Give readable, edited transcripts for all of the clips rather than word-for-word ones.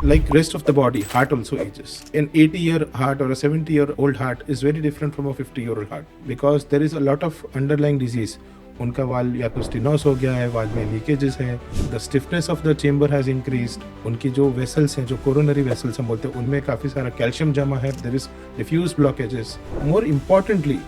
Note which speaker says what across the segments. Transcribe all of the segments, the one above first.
Speaker 1: Like rest of the body, heart also ages. An 80-year heart or a 70-year-old heart is very different from a 50-year-old heart because there is a lot of underlying disease. उनका वाल या तो स्टिनोस हो गया है, वाल में leakages हैं, the stiffness of the chamber has increased, उनकी जो वेसल्स हैं, जो कोरोनरी वेसल्स हम बोलते हैं, उनमें काफ़ी सारा कैल्शियम जमा है, there is diffuse blockages. More importantly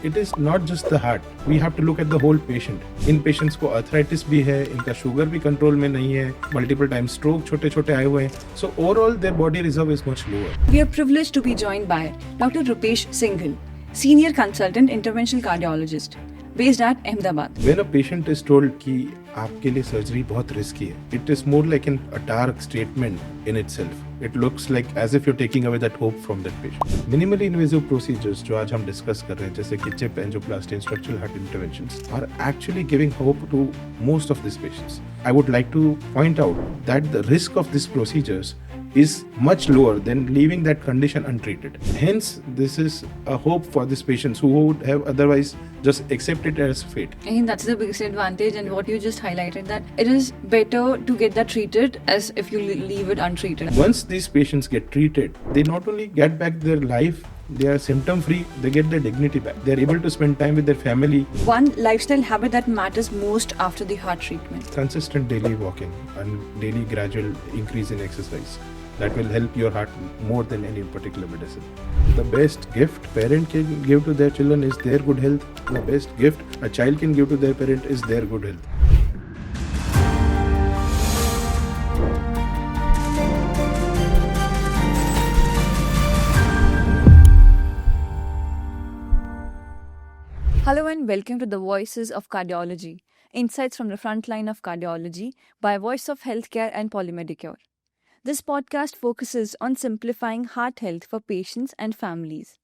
Speaker 1: it is not just the heart, we have to look at the whole patient. In patients को अर्थराइटिस भी है, इनका शुगर भी कंट्रोल में नहीं है, मल्टीपल टाइम स्ट्रोक छोटे छोटे आए हुए हैं, so overall their body reserve is much lower.
Speaker 2: We are privileged to be joined by Dr. Rupesh Singhal, Senior Consultant Interventional Cardiologist, based at Ahmedabad.
Speaker 1: When a patient is told कि आपके लिए surgery बहुत risky है, it is more like a dark statement in itself. It looks like as if you're taking away that hope from that patient. Minimally invasive procedures जो आज हम discuss कर रहे हैं, जैसे कि chip angioplasty and structural heart interventions, are actually giving hope to most of these patients. I would like to point out that the risk of these procedures is much lower than leaving that condition untreated. Hence, this is a hope for these patients who would have otherwise just accepted it as fate.
Speaker 2: I think that's the biggest advantage, and what you just highlighted, that it is better to get that treated as if you leave it untreated.
Speaker 1: Once these patients get treated, they not only get back their life, they are symptom free, they get their dignity back. They are able to spend time with their family.
Speaker 2: One lifestyle habit that matters most after the heart treatment.
Speaker 1: Consistent daily walking and daily gradual increase in exercise. That will help your heart more than any particular medicine. The best gift parent can give to their children is their good health. The best gift a child can give to their parent is their good health.
Speaker 2: Hello and welcome to the Voices of Cardiology, insights from the front line of cardiology by Voice of Healthcare and Polymedicure. This podcast focuses on simplifying heart health for patients and families.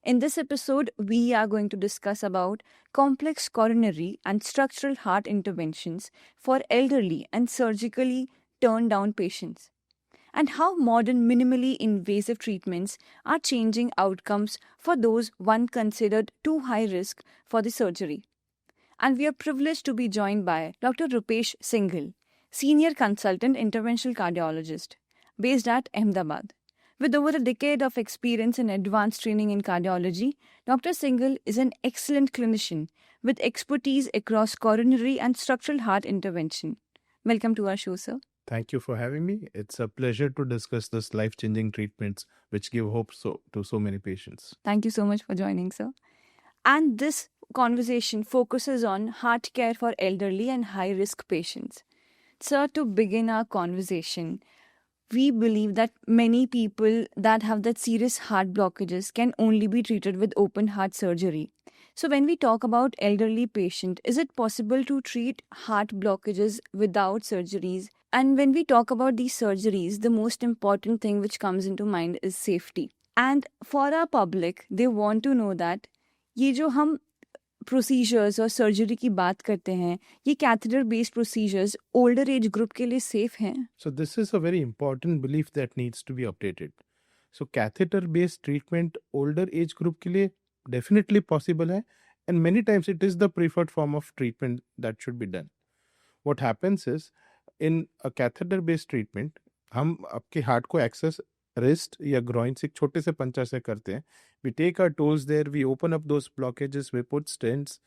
Speaker 2: In this episode, we are going to discuss about complex coronary and structural heart interventions for elderly and surgically turned down patients, and how modern minimally invasive treatments are changing outcomes for those one considered too high risk for the surgery. And we are privileged to be joined by Dr. Rupesh Singhal, Senior Consultant Interventional Cardiologist, based at Ahmedabad. With over a decade of experience in advanced training in cardiology, Dr. Singhal is an excellent clinician with expertise across coronary and structural heart intervention. Welcome to our show, sir.
Speaker 1: Thank you for having me. It's a pleasure to discuss this life-changing treatments which give hope to so many patients.
Speaker 2: Thank you so much for joining, sir. And this conversation focuses on heart care for elderly and high-risk patients. Sir, to begin our conversation, we believe that many people that have that serious heart blockages can only be treated with open heart surgery. So when we talk about elderly patient, is it possible to treat heart blockages without surgeries? And when we talk about these surgeries, the most important thing which comes into mind is safety. And for our public, they want to know that ये जो हम procedures और surgery की बात करते हैं, ये catheter based procedures older age group के लिए सेफ हैं?
Speaker 1: So this is a very important belief that needs to be updated. So catheter based treatment older age group के लिए definitely possible है, and many times it is the preferred form of treatment that should be done. What happens is in a catheter based treatment हम आपके heart को access wrist या groin से एक छोटे से पंचा से करते हैं. We take our toes there, we open up those blockages, we put stents,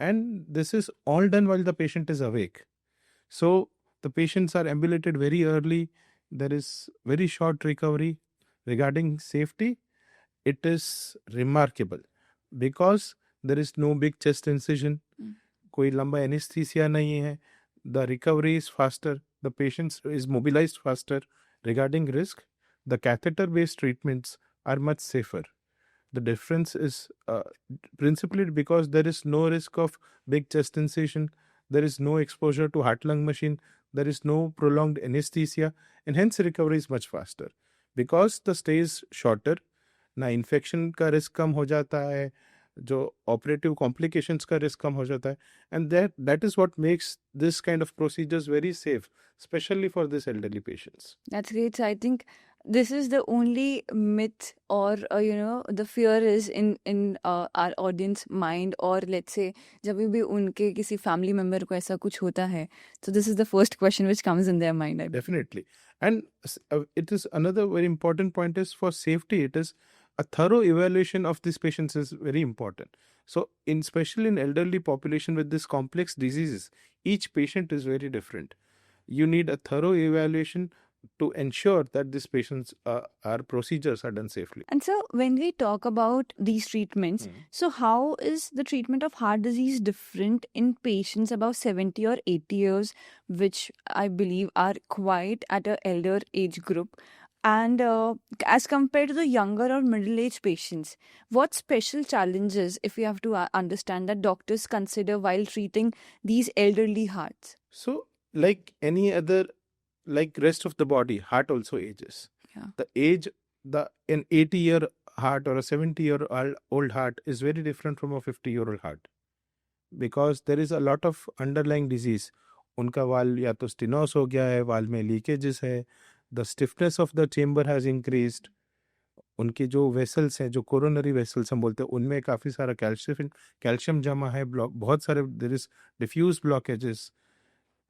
Speaker 1: and this is all done while the patient is awake. So the patients are ambulated very early. There is very short recovery. Regarding safety, it is remarkable because there is no big chest incision. कोई लंबा anesthesia नहीं है. The recovery is faster. The patient is mobilized faster. Regarding risk, the catheter-based treatments are much safer. The difference is principally because there is no risk of big chest incision, there is no exposure to heart-lung machine, there is no prolonged anesthesia, and hence recovery is much faster. Because the stay is shorter, ना infection का risk कम हो जाता है, जो operative complications का risk कम हो जाता है, and that is what makes this kind of procedures very safe, especially for these elderly patients.
Speaker 2: That's great. So I think this is the only myth or the fear is in our audience mind, or let's say जब भी उनके किसी family member को ऐसा कुछ होता है, so this is the first question which comes in their mind, I believe.
Speaker 1: Definitely. And it is another very important point is for safety. It is a thorough evaluation of these patients is very important. So, especially in elderly population with this complex diseases, each patient is very different. You need a thorough evaluation to ensure that these patients our procedures are done safely.
Speaker 2: And so when we talk about these treatments, so how is the treatment of heart disease different in patients above 70 or 80 years, which I believe are quite at an elder age group? And as compared to the younger or middle-aged patients, what special challenges, if we have to understand, that doctors consider while treating these elderly hearts?
Speaker 1: So, like any other, like rest of the body, heart also ages.
Speaker 2: Yeah.
Speaker 1: The age, an 80-year heart or a 70-year-old heart is very different from a 50-year-old heart, because there is a lot of underlying disease. उनका वाल या तो स्टिनोस हो गया है, वाल में leakages है, the stiffness of the chamber has increased, उनके जो वेसल्स हैं, जो कोरोनरी वेसल्स हम बोलते हैं, उनमें काफ़ी सारा कैल्शियम जमा है, बहुत सारे there is diffuse blockages.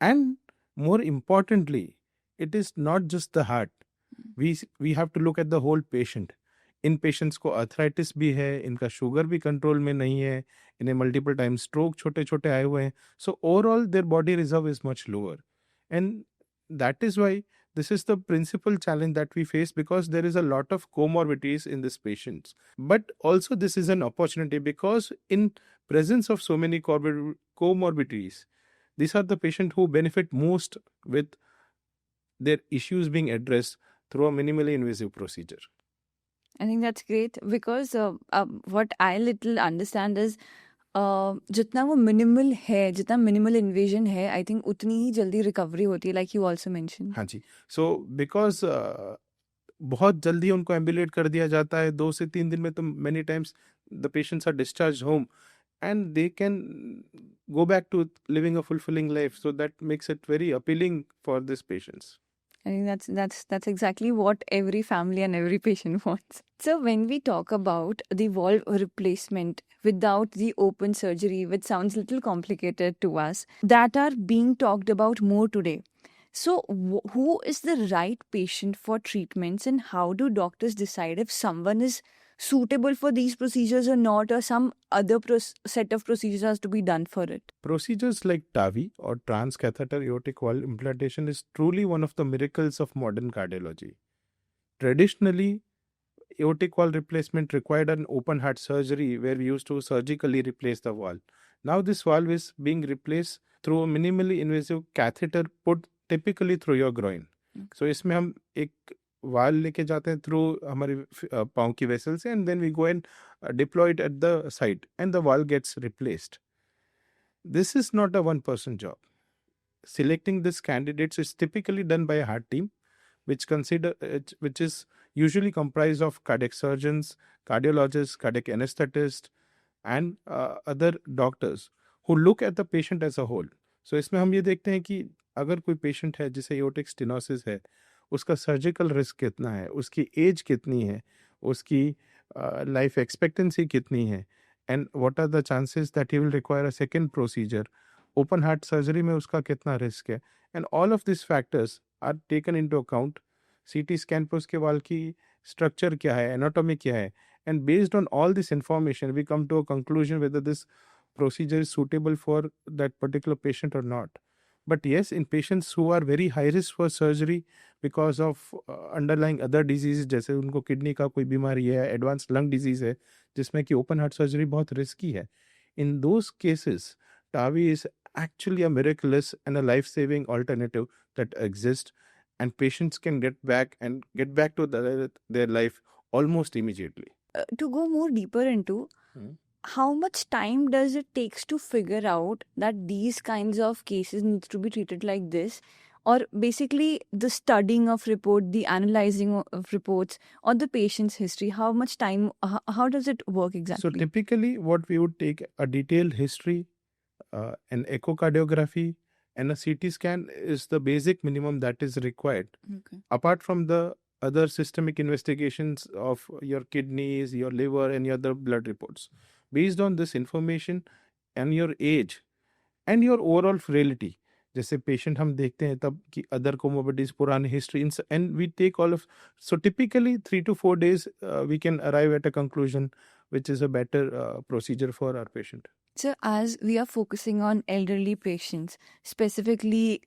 Speaker 1: And more importantly, it is not just the heart. We have to look at the whole patient. In patients को अर्थराइटिस भी है, इनका शुगर भी कंट्रोल में नहीं है, इन्हें मल्टीपल टाइम स्ट्रोक छोटे छोटे आए हुए हैं. So overall their body reserve is much lower, and that is why this is the principal challenge that we face, because there is a lot of comorbidities in these patients. But also this is an opportunity, because in presence of so many comorbidities, these are the patients who benefit most with their issues being addressed through a minimally invasive procedure.
Speaker 2: I think that's great, because what I little understand is जितना वो minimal है, जितना minimal invasion है, I think उतनी ही जल्दी recovery होती है, like you also mention.
Speaker 1: हाँ जी. सो बिकॉज बहुत जल्दी उनको एम्बुलेट कर दिया जाता है, 2 से 3 दिन में, तो many times the patients are discharge home and they can go back to living a fulfilling life. So that makes it very appealing for these patients.
Speaker 2: I think that's exactly what every family and every patient wants. So when we talk about the valve replacement without the open surgery, which sounds a little complicated to us, that are being talked about more today. So who is the right patient for treatments, and how do doctors decide if someone is suitable for these procedures or not, or some other set of procedures has to be done for it?
Speaker 1: Procedures like TAVI or transcatheter aortic valve implantation is truly one of the miracles of modern cardiology. Traditionally, aortic valve replacement required an open heart surgery where we used to surgically replace the valve. Now this valve is being replaced through a minimally invasive catheter put typically through your groin. So इसमें हम एक वाल लेके जाते हैं through हमारे पाँव की वेसल से, and then we go and deploy it at the site, and the valve gets replaced. This is not a one-person job. Selecting these candidates is typically done by a heart team, which is usually comprised of cardiac surgeons, cardiologists, cardiac anesthetists, and other doctors who look at the patient as a whole. So इसमें हम ये देखते हैं कि अगर कोई patient है जिसे एओर्टिक स्टेनोसिस है, उसका सर्जिकल रिस्क कितना है, उसकी एज कितनी है, उसकी लाइफ एक्सपेक्टेंसी कितनी है, and what are the chances that he will require a second procedure, open heart surgery में उसका कितना रिस्क है, and all of this factors are taken into account. CT scan पर उसके वाल की स्ट्रक्चर क्या है, एनाटॉमी क्या है, and based on all this information we come to a conclusion whether this procedure is suitable for that particular patient or not. But yes, in patients who are very high risk for surgery because of underlying other diseases, जैसे उनको kidney का कोई बीमारी है, advance lung disease है, जिसमें कि open heart surgery बहुत रिस्की है, in those cases TAVI is actually a miraculous and a life-saving alternative that exists, and patients can get back to their life almost immediately.
Speaker 2: To go more deeper into, how much time does it takes to figure out that these kinds of cases needs to be treated like this, or basically the studying of report, the analyzing of reports, or the patient's history? How much time, how does it work exactly?
Speaker 1: So typically what we would take a detailed history, an echocardiography, and a CT scan is the basic minimum that is required.
Speaker 2: Okay.
Speaker 1: Apart from the other systemic investigations of your kidneys, your liver, and your other blood reports. Based on this information and your age and your overall frailty, जैसे patient हम देखते हैं तब कि other comorbidities, पुरानी history, and we take all of, so typically 3 to 4 days we can arrive at a conclusion which is a better procedure for our patient.
Speaker 2: So, as we are focusing on elderly patients, specifically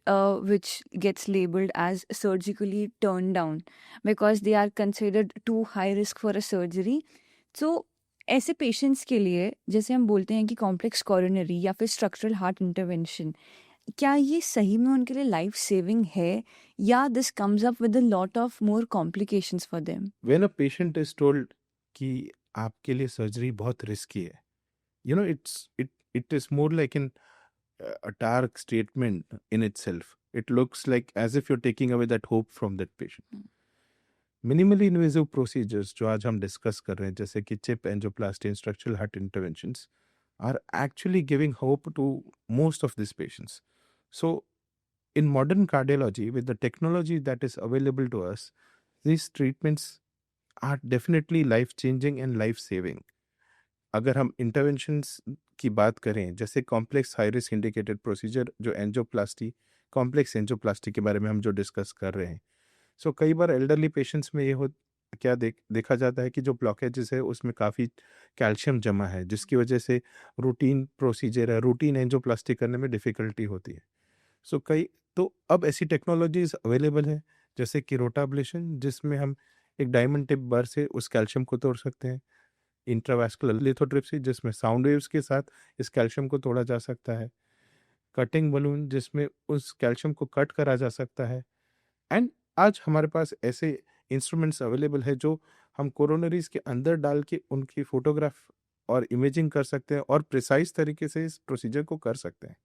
Speaker 2: which gets labeled as surgically turned down because they are considered too high risk for a surgery. So, ऐसे patients के लिए जैसे हम बोलते हैं कि complex coronary या फिर स्ट्रक्चरल हार्ट इंटरवेंशन, क्या ये सही में उनके लिए लाइफ सेविंग है या this comes up with a lot of more complications for them?
Speaker 1: When a patient is told कि आपके लिए सर्जरी बहुत रिस्की है, you know, it is more like a dark statement in itself. It looks like as if you're taking away that hope from that patient. Minimally invasive procedures जो आज हम discuss कर रहे हैं, जैसे कि chip angioplasty and structural heart interventions, are actually giving hope to most of these patients. So in modern cardiology, with the technology that is available to us, these treatments are definitely life changing and life saving. अगर हम interventions की बात करें, जैसे complex high risk indicated procedure जो angioplasty, complex angioplasty के बारे में हम जो डिस्कस कर रहे हैं, सो कई बार एल्डरली पेशेंट्स में ये क्या देखा जाता है कि जो ब्लॉकेजेस है उसमें काफ़ी कैल्शियम जमा है, जिसकी वजह से रूटीन प्रोसीजर है, रूटीन एंजियोप्लास्टी करने में डिफ़िकल्टी होती है. सो तो अब ऐसी टेक्नोलॉजीज अवेलेबल है, जैसे कि रोटाब्लेशन, जिसमें हम एक डायमंड टिप बार से उस कैल्शियम को तोड़ सकते हैं. इंट्रावास्कुलर लिथोट्रिप्सी, जिसमें साउंड वेव्स के साथ इस कैल्शियम को तोड़ा जा सकता है. कटिंग बलून, जिसमें उस कैल्शियम को कट करा जा सकता है. एंड आज हमारे पास ऐसे इंस्ट्रूमेंट्स अवेलेबल है जो हम कोरोनरीज के अंदर डाल के उनकी फोटोग्राफ और इमेजिंग कर सकते हैं और प्रिसाइज तरीके से इस प्रोसीजर को कर सकते हैं.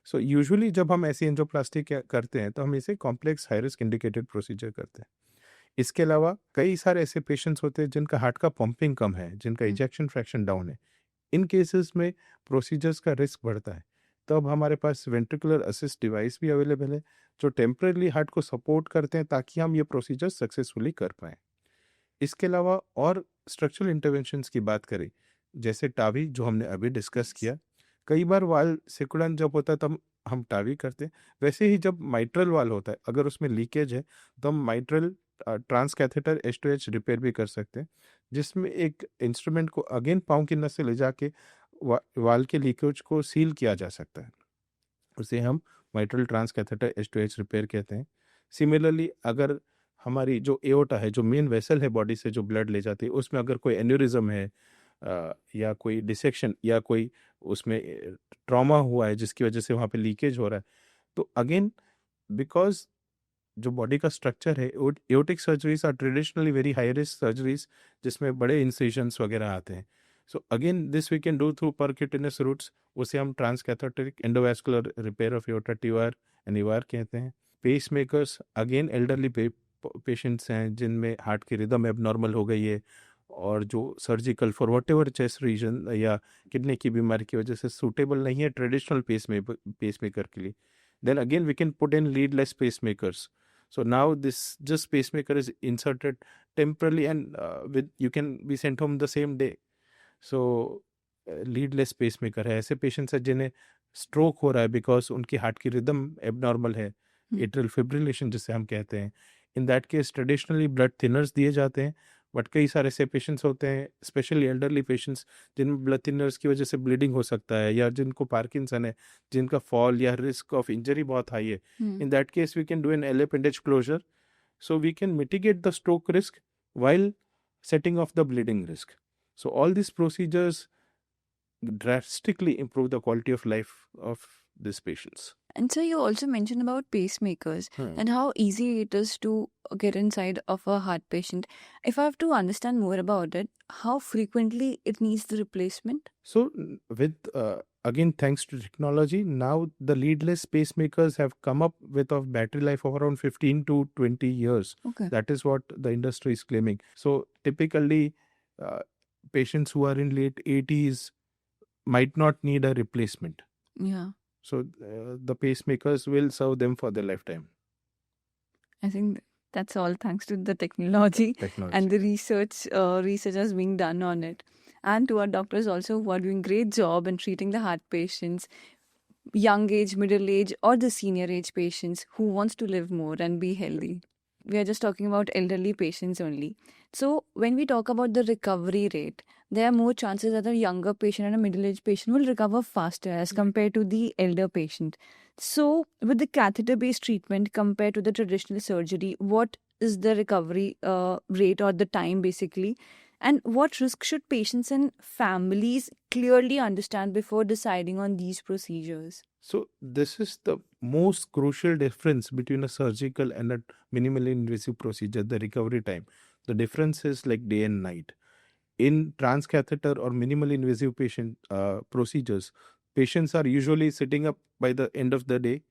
Speaker 1: सो यूजुअली जब हम ऐसी एंजियोप्लास्टी करते हैं तो हम इसे complex high risk indicated procedure करते हैं. इसके अलावा कई सारे ऐसे पेशेंट्स होते हैं जिनका हार्ट का पंपिंग कम है, जिनका इजेक्शन फ्रैक्शन डाउन है. इन केसेस में प्रोसीजर्स का रिस्क बढ़ता है. तब हमारे पास वेंट्रिकुलर असिस्ट डिवाइस भी अवेलेबल है जो टेम्पररी हार्ट को सपोर्ट करते हैं ताकि हम ये प्रोसीजर सक्सेसफुली कर पाएँ. इसके अलावा और स्ट्रक्चरल इंटरवेंशंस की बात करें, जैसे टावी जो हमने अभी डिस्कस किया, कई बार वाल सिकुड़न जब होता है तब हम टावी करते हैं. वैसे ही जब माइट्रल वाल होता है, अगर उसमें लीकेज है तो हम mitral trans catheter H2H repair भी कर सकते हैं, जिसमें एक इंस्ट्रूमेंट को अगेन पाँव की नस से ले जाके वाल के लीकेज को सील किया जा सकता है. उसे हम mitral trans catheter H2H repair कहते हैं. सिमिलरली अगर हमारी जो एओर्टा है, जो मेन वेसल है बॉडी से जो ब्लड ले जाती है, उसमें अगर कोई एन्यूरिज्म है या कोई डिसेक्शन या कोई उसमें ट्रॉमा हुआ है जिसकी वजह से वहाँ पे लीकेज हो रहा है, तो अगेन बिकॉज जो बॉडी का स्ट्रक्चर है, aortic surgeries are traditionally very high risk surgeries जिसमें बड़े इंसिजन्स वगैरह आते हैं. So again this we can do through percutaneous routes. उसे हम transcatheter endovascular repair of aorta, TEVAR and EVAR कहते हैं. Pacemakers, again elderly patients हैं जिनमें हार्ट की रिदम एबनॉर्मल हो गई है और जो surgical for what ever chest region या किडनी की बीमारी की वजह से सूटेबल नहीं है ट्रेडिशनल पेसमेकर के लिए, then again we can put in leadless pacemakers. So now this pacemaker is inserted temporarily and you can be sent home the same day. So leadless pacemaker है. ऐसे पेशेंट्स हैं जिन्हें stroke हो रहा है because उनकी हार्ट की rhythm abnormal है, एट्रियल फिब्रिलेशन जिसे हम कहते हैं. इन that case traditionally blood thinners दिए जाते हैं, बट कई सारे ऐसे पेशेंट्स होते हैं, स्पेशली एल्डरली पेशेंट्स, जिनमें ब्लड थिनर्स की वजह से ब्लीडिंग हो सकता है या जिनको पार्किंसन है, जिनका फॉल या रिस्क ऑफ इंजरी बहुत हाई है. In that case we can do an LA appendage closure, so we can mitigate the stroke risk while setting off the bleeding risk. So all these procedures drastically improve the quality of life of these patients.
Speaker 2: And so you also mentioned about pacemakers and how easy it is to get inside of a heart patient. If I have to understand more about it, how frequently it needs the replacement?
Speaker 1: So with again, thanks to technology, now the leadless pacemakers have come up with a battery life of around 15 to 20 years.
Speaker 2: Okay.
Speaker 1: That is what the industry is claiming. So typically patients who are in late 80s might not need a replacement.
Speaker 2: Yeah.
Speaker 1: So the pacemakers will serve them for their lifetime.
Speaker 2: I think That's all thanks to the technology
Speaker 1: Technology.
Speaker 2: and the researchers being done on it. And to our doctors also who are doing great job in treating the heart patients, young age, middle age, or the senior age patients who wants to live more and be healthy. We are just talking about elderly patients only. So when we talk about the recovery rate, there are more chances that a younger patient and a middle-aged patient will recover faster as compared to the elder patient. So with the catheter-based treatment compared to the traditional surgery, what is the recovery rate or the time basically? And what risk should patients and families clearly understand before deciding on these procedures?
Speaker 1: So this is the most crucial difference between a surgical and a minimally invasive procedure, the recovery time. The difference is like day and night. In transcatheter or minimally invasive patient procedures, patients are usually sitting up by the end of the day.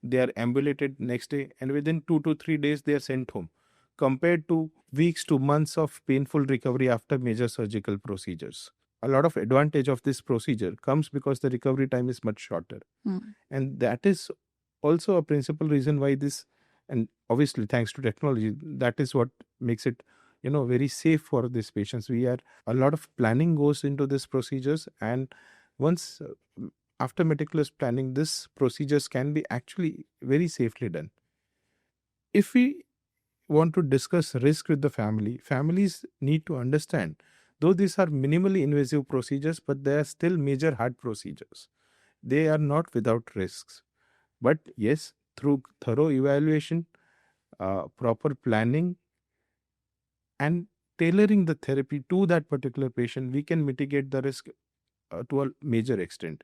Speaker 1: They are ambulated next day, and within 2 to 3 days, they are sent home. Compared to weeks to months of painful recovery after major surgical procedures. A lot of advantage of this procedure comes because the recovery time is much shorter. And that is also a principal reason why this, and obviously thanks to technology, that is what makes it very safe for these patients. A lot of planning goes into these procedures, and once after meticulous planning, this procedures can be actually very safely done. If we want to discuss risk with the families need to understand, though these are minimally invasive procedures, but they are still major heart procedures. They are not without risks. But yes, through thorough evaluation, proper planning, and tailoring the therapy to that particular patient, we can mitigate the risk to a major extent.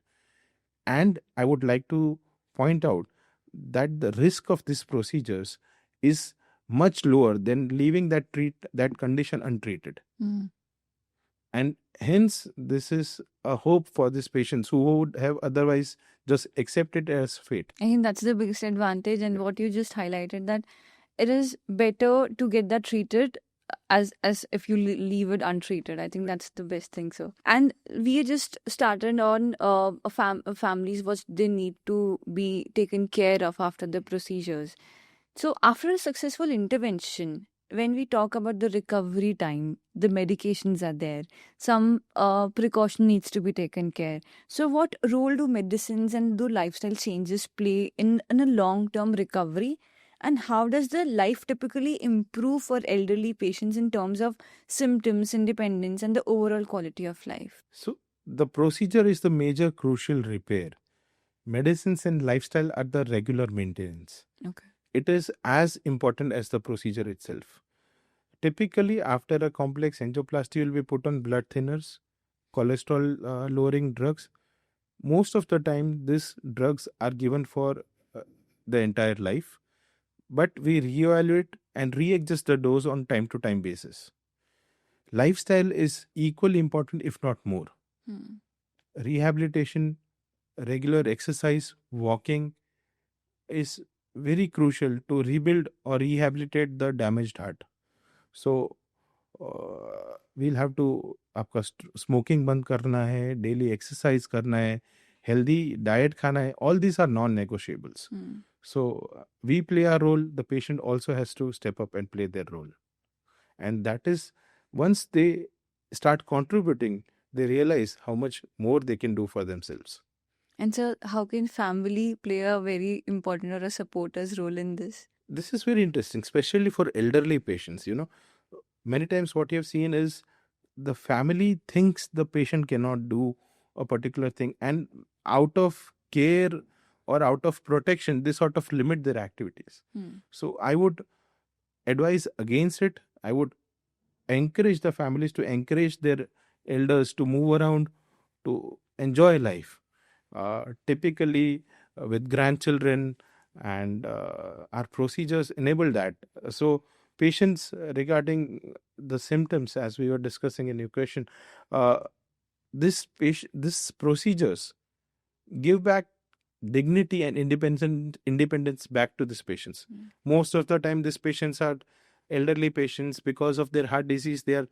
Speaker 1: And I would like to point out that the risk of these procedures is much lower than leaving that condition untreated. And hence, this is a hope for these patients who would have otherwise just accepted it as fate.
Speaker 2: I think that's the biggest advantage, and what you just highlighted, that it is better to get that treated as if you leave it untreated. I think that's the best thing. So, and we just started on families what they need to be taken care of after the procedures. So, after a successful intervention, when we talk about the recovery time, the medications are there. Some precaution needs to be taken care. So, what role do medicines and do lifestyle changes play in a long-term recovery? And how does the life typically improve for elderly patients in terms of symptoms, independence, and the overall quality of life?
Speaker 1: So, the procedure is the major crucial repair. Medicines and lifestyle are the regular maintenance.
Speaker 2: Okay.
Speaker 1: It is as important as the procedure itself. Typically, after a complex angioplasty, you will be put on blood thinners, cholesterol lowering drugs. Most of the time, these drugs are given for the entire life, but we reevaluate and readjust the dose on time to time basis. Lifestyle is equally important, if not more. Rehabilitation, regular exercise, walking is very crucial to rebuild or rehabilitate the damaged heart. So we'll have to, आपका smoking बंद करना है, daily exercise करना है, healthy diet खाना है. All these are non-negotiables. So we play our role. The patient also has to step up and play their role. And that is, once they start contributing, they realize how much more they can do for themselves.
Speaker 2: And so, how can family play a very important or a supporter's role in this?
Speaker 1: This is very interesting, especially for elderly patients. Many times what you have seen is the family thinks the patient cannot do a particular thing, and out of care or out of protection, they sort of limit their activities. So I would advise against it. I would encourage the families to encourage their elders to move around, to enjoy life. Typically with grandchildren, and our procedures enable that. So patients regarding the symptoms, as we were discussing in your question, this procedures give back dignity and independence back to these patients. Most of the time these patients are elderly patients. Because of their heart disease, they are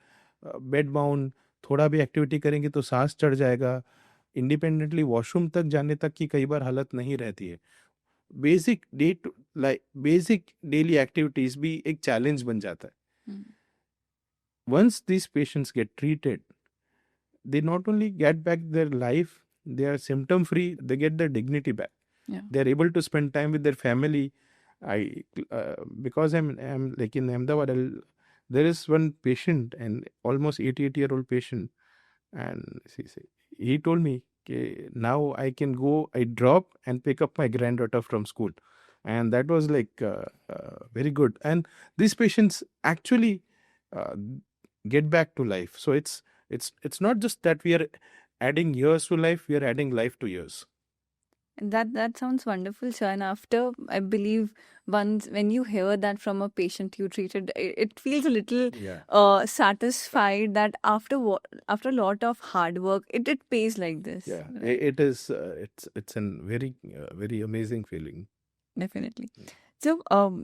Speaker 1: bed bound. थोड़ा भी activity करेंगे तो सांस चढ़ जाएगा. Independently washroom तक जाने तक की कई बार हालत नहीं रहती है. बेसिक डेली एक्टिविटीज भी एक चैलेंज बन जाता है.
Speaker 2: Hmm.
Speaker 1: Once these patients get treated, they not only get back their life, they are symptom free, they get their dignity back.
Speaker 2: Yeah.
Speaker 1: They are able to spend time with their family. Because I'm like in Ahmedabad, there is one patient, and almost 88-year-old patient, and he told me, now I can go, I drop and pick up my granddaughter from school, and that was like very good. And these patients actually uh, get back to life. So it's not just that we are adding years to life, we are adding life to years.
Speaker 2: That sounds wonderful, sir. And after, I believe, once when you hear that from a patient you treated, it feels a little
Speaker 1: Yeah.
Speaker 2: satisfied that after a lot of hard work, it pays like this.
Speaker 1: Yeah,
Speaker 2: Right?
Speaker 1: it is. It's a very amazing feeling.
Speaker 2: Definitely.
Speaker 1: Mm.
Speaker 2: So,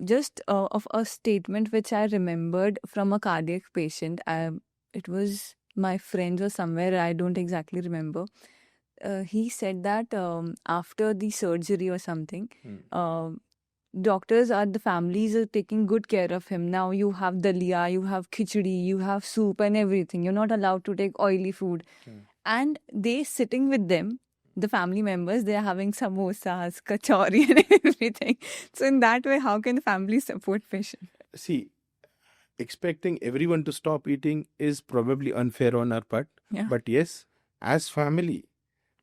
Speaker 2: just of a statement which I remembered from a cardiac patient. It was my friend or somewhere. I don't exactly remember. He said that after the surgery or something,
Speaker 1: Mm.
Speaker 2: doctors are the families are taking good care of him. Now you have dalia, you have khichdi, you have soup and everything. You're not allowed to take oily food.
Speaker 1: Mm.
Speaker 2: And they sitting with them, the family members, they are having samosas, kachori and everything. So in that way, how can the family support patient?
Speaker 1: See, expecting everyone to stop eating is probably unfair on our part.
Speaker 2: Yeah.
Speaker 1: But yes, as family,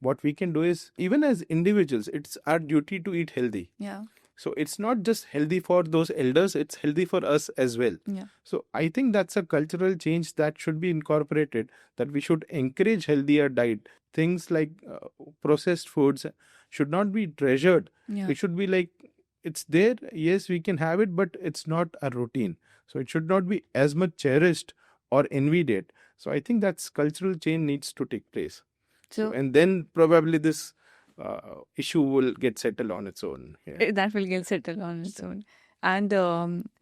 Speaker 1: what we can do is, even as individuals, it's our duty to eat healthy.
Speaker 2: Yeah.
Speaker 1: So it's not just healthy for those elders, it's healthy for us as well.
Speaker 2: Yeah.
Speaker 1: So I think that's a cultural change that should be incorporated, that we should encourage healthier diet. Things like processed foods should not be treasured.
Speaker 2: Yeah.
Speaker 1: It should be like, it's there, yes, we can have it, but it's not a routine. So it should not be as much cherished or envied. So I think that's cultural change needs to take place.
Speaker 2: So
Speaker 1: And then probably this issue will get settled on its own. Yeah.
Speaker 2: that will get settled on its own. And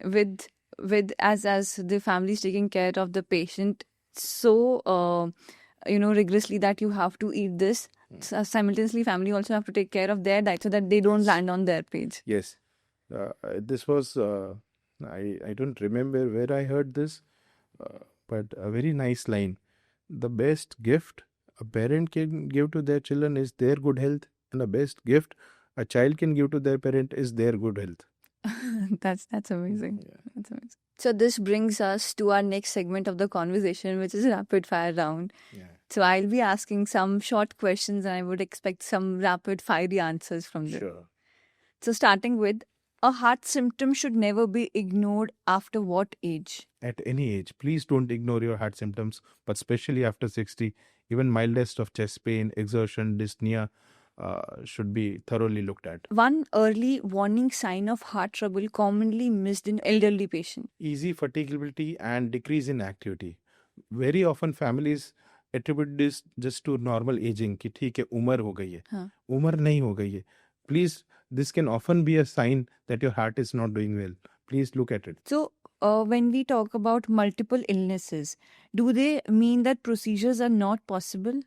Speaker 2: with as the family is taking care of the patient so rigorously that you have to eat this. Simultaneously, family also have to take care of their diet so that they don't land on their page.
Speaker 1: Yes. This was, I don't remember where I heard this, but a very nice line. The best gift a parent can give to their children is their good health, and the best gift a child can give to their parent is their good health.
Speaker 2: That's amazing.
Speaker 1: Yeah.
Speaker 2: That's amazing. So this brings us to our next segment of the conversation, which is rapid fire round.
Speaker 1: Yeah.
Speaker 2: So I'll be asking some short questions and I would expect some rapid fiery answers from them.
Speaker 1: Sure.
Speaker 2: So starting with, a heart symptom should never be ignored after what age?
Speaker 1: At any age, please don't ignore your heart symptoms, but especially after 60, even mildest of chest pain, exertion, dyspnea should be thoroughly looked at.
Speaker 2: One early warning sign of heart trouble commonly missed in elderly patients.
Speaker 1: Easy fatigability and decrease in activity. Very often families attribute this just to normal aging, कि ठीक है उम्र हो गई है.
Speaker 2: हाँ.
Speaker 1: उम्र नहीं हो गई है. Please, this can often be a sign that your heart is not doing well. Please look at it.
Speaker 2: So when we talk about multiple illnesses, do they mean that procedures are not possible?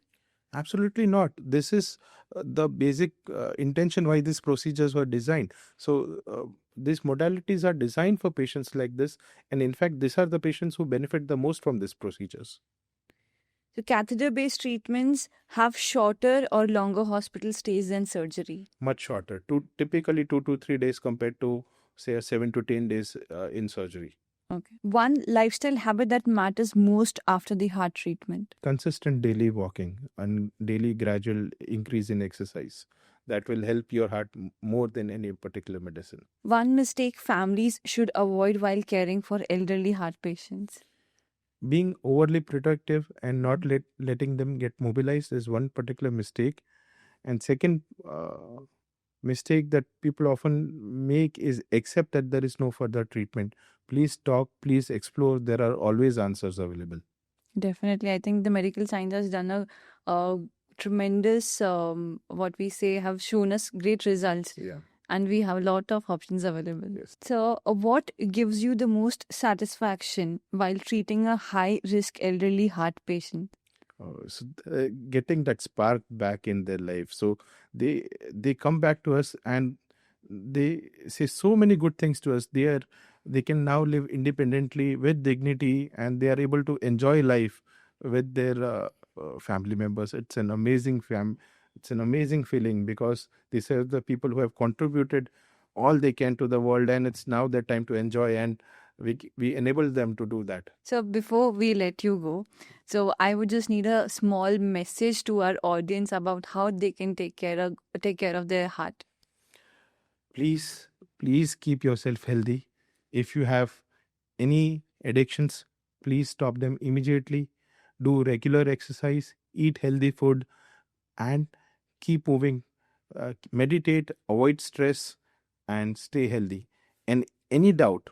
Speaker 1: Absolutely not. This is the basic intention why these procedures were designed. So these modalities are designed for patients like this, and in fact, these are the patients who benefit the most from these procedures.
Speaker 2: So catheter-based treatments have shorter or longer hospital stays than surgery.
Speaker 1: Much shorter, typically 2 to 3 days compared to say 7 to 10 days in surgery.
Speaker 2: Okay. One lifestyle habit that matters most after the heart treatment.
Speaker 1: Consistent daily walking and daily gradual increase in exercise. That will help your heart more than any particular medicine.
Speaker 2: One mistake families should avoid while caring for elderly heart patients.
Speaker 1: Being overly protective and not letting them get mobilized is one particular mistake. And second mistake that people often make is accept that there is no further treatment. Please talk, please explore. There are always answers available.
Speaker 2: Definitely. I think the medical science has done a tremendous, what we say, have shown us great results.
Speaker 1: Yeah.
Speaker 2: And we have a lot of options available.
Speaker 1: Yes.
Speaker 2: So, what gives you the most satisfaction while treating a high-risk elderly heart patient?
Speaker 1: Getting that spark back in their life. So they come back to us, and they say so many good things to us. They can now live independently with dignity, and they are able to enjoy life with their family members. It's an amazing it's an amazing feeling, because these are the people who have contributed all they can to the world, and it's now their time to enjoy, and we enable them to do that.
Speaker 2: So before we let you go, so I would just need a small message to our audience about how they can take care of their heart.
Speaker 1: Please keep yourself healthy. If you have any addictions, please stop them immediately. Do regular exercise, eat healthy food, and keep moving. Meditate, avoid stress, and stay healthy. And any doubt,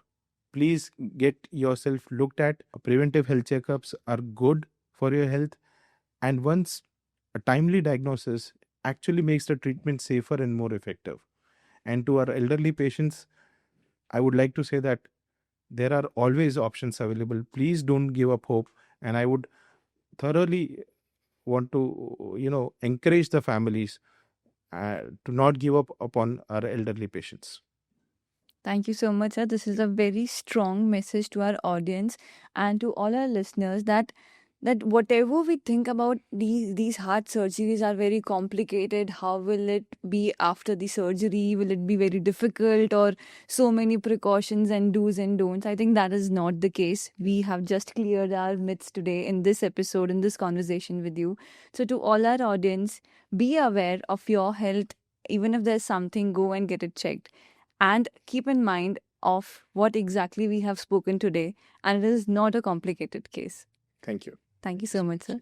Speaker 1: please get yourself looked at. Preventive health checkups are good for your health, and once a timely diagnosis actually makes the treatment safer and more effective. And to our elderly patients, I would like to say that there are always options available. Please don't give up hope. And I would thoroughly want to, encourage the families to not give up upon our elderly patients.
Speaker 2: Thank you so much, sir. This is a very strong message to our audience and to all our listeners that whatever we think about these heart surgeries are very complicated. How will it be after the surgery? Will it be very difficult, or so many precautions and do's and don'ts? I think that is not the case. We have just cleared our myths today in this episode, in this conversation with you. So to all our audience, be aware of your health. Even if there's something, go and get it checked. And keep in mind of what exactly we have spoken today. And it is not a complicated case.
Speaker 1: Thank you.
Speaker 2: Thank you so much, sir.